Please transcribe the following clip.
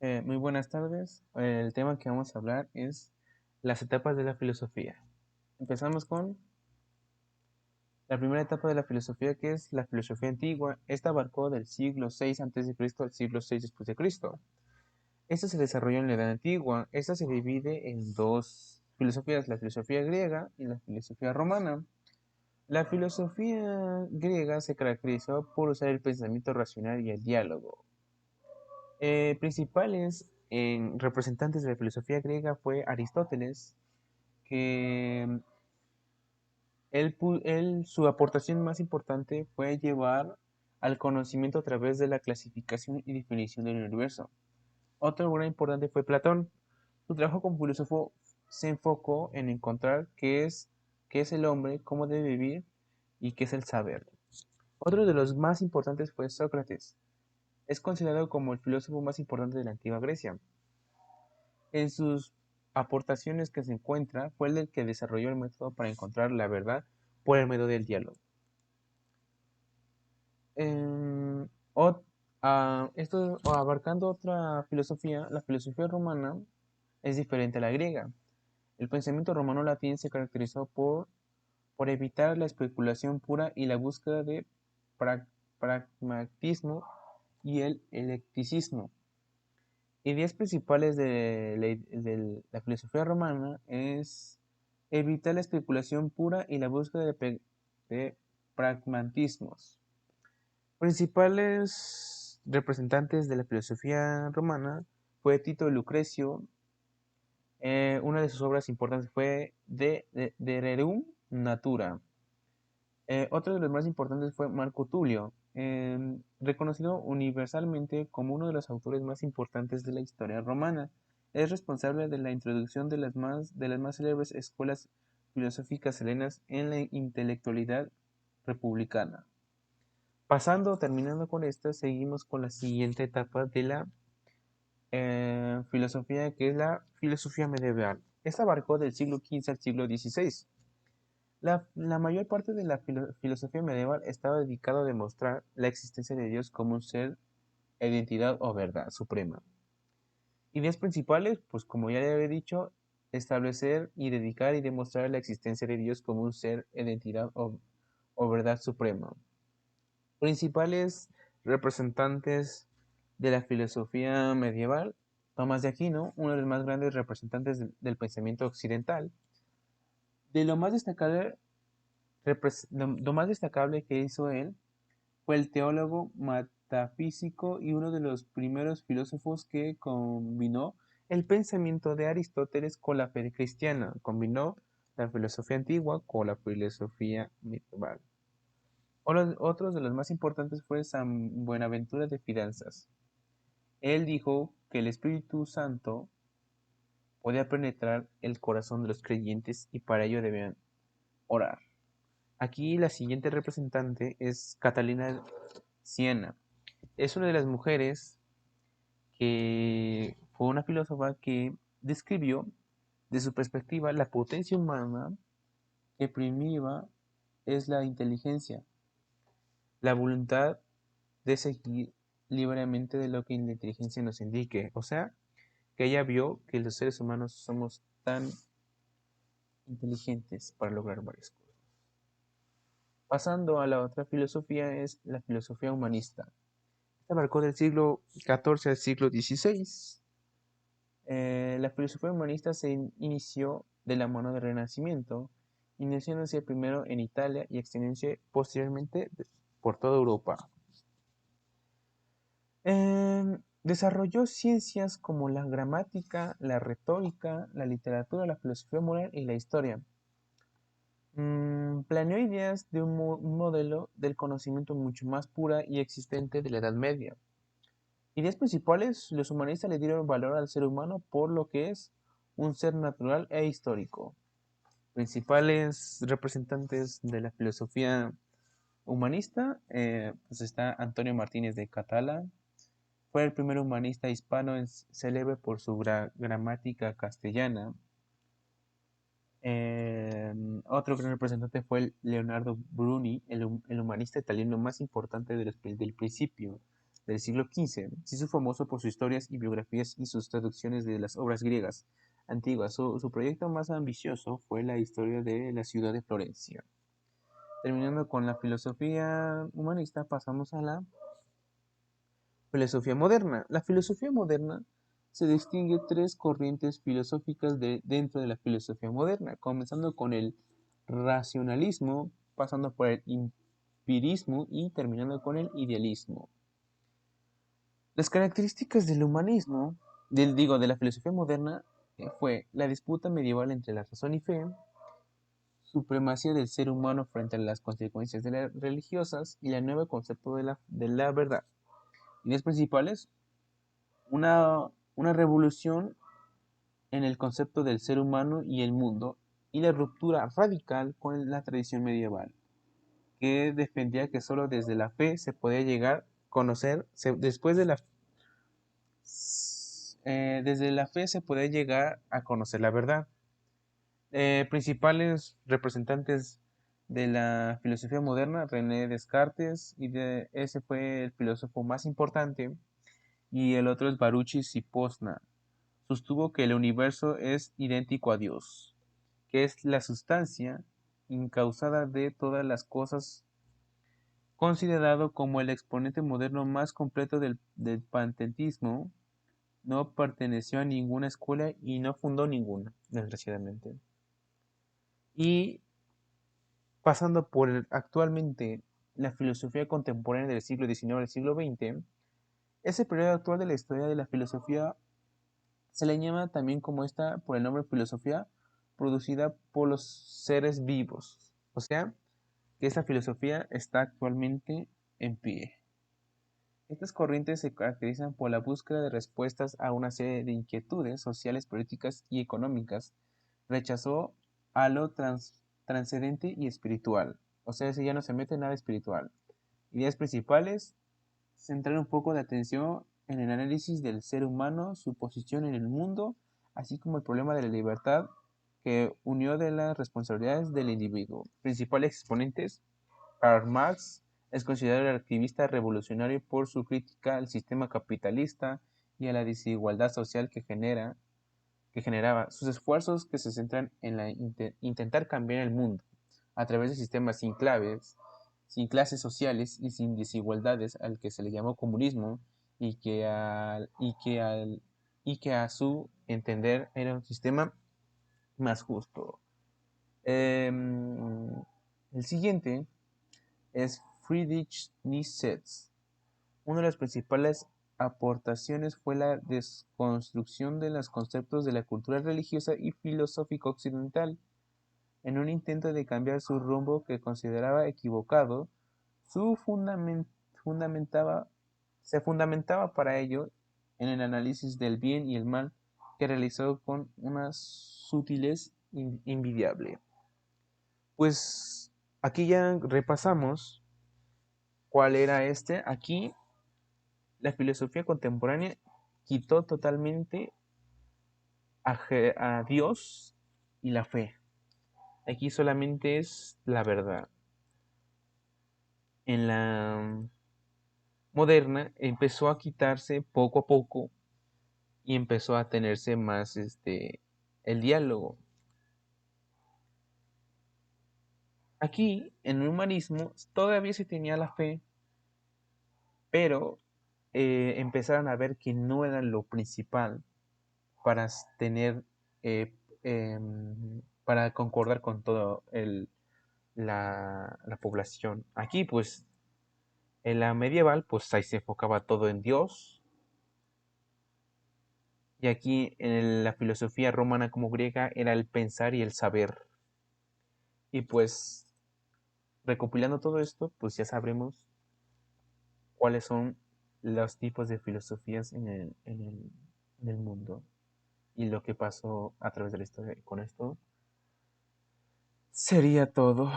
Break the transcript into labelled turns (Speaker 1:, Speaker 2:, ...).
Speaker 1: Muy buenas tardes. El tema que vamos a hablar es las etapas de la filosofía. Empezamos con la primera etapa de la filosofía, que es la filosofía antigua. Esta abarcó del siglo VI a.C. al siglo VI después de Cristo. Esta se desarrolló en la Edad Antigua. Esta se divide en dos filosofías, la filosofía griega y la filosofía romana. La filosofía griega se caracterizó por usar el pensamiento racional y el diálogo. Principales representantes de la filosofía griega fue Aristóteles, que su aportación más importante fue llevar al conocimiento a través de la clasificación y definición del universo. Otro gran importante fue Platón. Su trabajo como filósofo se enfocó en encontrar qué es el hombre, cómo debe vivir y qué es el saber. Otro de los más importantes fue Sócrates. Es considerado como el filósofo más importante de la antigua Grecia. En sus aportaciones que se encuentra fue el que desarrolló el método para encontrar la verdad por el medio del diálogo. Em, ot- Esto abarcando otra filosofía, la filosofía romana es diferente a la griega. El pensamiento romano latín se caracterizó por evitar la especulación pura y la búsqueda de pra- pragmatismo y el eclecticismo. Ideas principales de la filosofía romana es evitar la especulación pura y la búsqueda de pragmatismos. Principales representantes de la filosofía romana fue Tito Lucrecio. Una de sus obras importantes fue De Rerum Natura. Otro de los más importantes fue Marco Tulio, reconocido universalmente como uno de los autores más importantes de la historia romana. Es responsable de la introducción de las más célebres escuelas filosóficas helenas en la intelectualidad republicana. Terminando con esta, seguimos con la siguiente etapa de la filosofía, que es la filosofía medieval. Esta abarcó del siglo XV al siglo XVI. La mayor parte de la filosofía medieval estaba dedicada a demostrar la existencia de Dios como un ser, identidad o verdad suprema. Ideas principales, pues como ya le había dicho, establecer y dedicar y demostrar la existencia de Dios como un ser, identidad o verdad suprema. Principales representantes de la filosofía medieval: Tomás de Aquino, uno de los más grandes representantes del pensamiento occidental. De lo más destacable que hizo él fue el teólogo metafísico y uno de los primeros filósofos que combinó el pensamiento de Aristóteles con la fe cristiana, combinó la filosofía antigua con la filosofía medieval. Otros de los más importantes fue San Buenaventura de Finanzas. Él dijo que el Espíritu Santo podía penetrar el corazón de los creyentes y para ello debían orar. Aquí la siguiente representante es Catalina Siena. Es una de las mujeres que fue una filósofa que describió de su perspectiva la potencia humana que primitiva es la inteligencia, la voluntad de seguir libremente de lo que la inteligencia nos indique. O sea, que ella vio que los seres humanos somos tan inteligentes para lograr varias cosas. Pasando a la otra filosofía es la filosofía humanista. Esta abarcó del siglo XIV al siglo XVI. La filosofía humanista se inició de la mano del Renacimiento, iniciándose primero en Italia y extendiéndose posteriormente por toda Europa. Desarrolló ciencias como la gramática, la retórica, la literatura, la filosofía moral y la historia. Planeó ideas de un modelo del conocimiento mucho más pura y existente de la Edad Media. Ideas principales: los humanistas le dieron valor al ser humano por lo que es un ser natural e histórico. Principales representantes de la filosofía humanista, pues está Antonio Martínez de Catala. Fue el primer humanista hispano célebre por su gramática castellana. Otro gran representante fue Leonardo Bruni, el humanista italiano más importante del principio. del siglo XV. Se hizo famoso por sus historias y biografías y sus traducciones de las obras griegas antiguas. Su proyecto más ambicioso fue la historia de la ciudad de Florencia. Terminando con la filosofía humanista, pasamos a la filosofía moderna. La filosofía moderna se distingue tres corrientes filosóficas dentro de la filosofía moderna, comenzando con el racionalismo, pasando por el empirismo y terminando con el idealismo. Las características del humanismo, de la filosofía moderna, fue la disputa medieval entre la razón y fe, supremacía del ser humano frente a las consecuencias religiosas y el nuevo concepto de la verdad. Ideas principales, una, una revolución en el concepto del ser humano y el mundo y la ruptura radical con la tradición medieval, que defendía que solo desde la fe se podía llegar a conocer, desde la fe se podía llegar a conocer la verdad. Principales representantes de la filosofía moderna, René Descartes, ese fue el filósofo más importante, y el otro es Baruch Spinoza. Sostuvo que el universo es idéntico a Dios, que es la sustancia incausada de todas las cosas, considerado como el exponente moderno más completo del panteísmo. No perteneció a ninguna escuela y no fundó ninguna, desgraciadamente. Y pasando por actualmente la filosofía contemporánea del siglo XIX al siglo XX, ese periodo actual de la historia de la filosofía se le llama también como esta por el nombre filosofía producida por los seres vivos. O sea, que esta filosofía está actualmente en pie. Estas corrientes se caracterizan por la búsqueda de respuestas a una serie de inquietudes sociales, políticas y económicas. Rechazó a lo transcendente y espiritual. O sea, si ya no se mete en nada espiritual. Ideas principales: centrar un poco de atención en el análisis del ser humano, su posición en el mundo, así como el problema de la libertad que unió de las responsabilidades del individuo. Principales exponentes: Karl Marx es considerado el activista revolucionario por su crítica al sistema capitalista y a la desigualdad social que generaba. Sus esfuerzos que se centran en intentar cambiar el mundo a través de sistemas sin clases sociales y sin desigualdades, al que se le llamó comunismo, y que a su entender era un sistema más justo. El siguiente es Friedrich Nietzsche. Una de las principales aportaciones fue la desconstrucción de los conceptos de la cultura religiosa y filosófica occidental. En un intento de cambiar su rumbo que consideraba equivocado, su fundamentaba, se fundamentaba para ello en el análisis del bien y el mal que realizó con una sutilez envidiable. Pues aquí ya repasamos cuál era este. Aquí la filosofía contemporánea quitó totalmente a Dios y la fe. Aquí solamente es la verdad. En la moderna empezó a quitarse poco a poco y empezó a tenerse más el diálogo. Aquí en el humanismo todavía se tenía la fe, pero empezaron a ver que no era lo principal para tener, para concordar con toda la población. Aquí, pues, en la medieval, pues ahí se enfocaba todo en Dios. Y aquí en la filosofía romana como griega era el pensar y el saber. Y pues, recopilando todo esto, pues ya sabremos cuáles son los tipos de filosofías en el mundo y lo que pasó a través de la historia. Y con esto sería todo.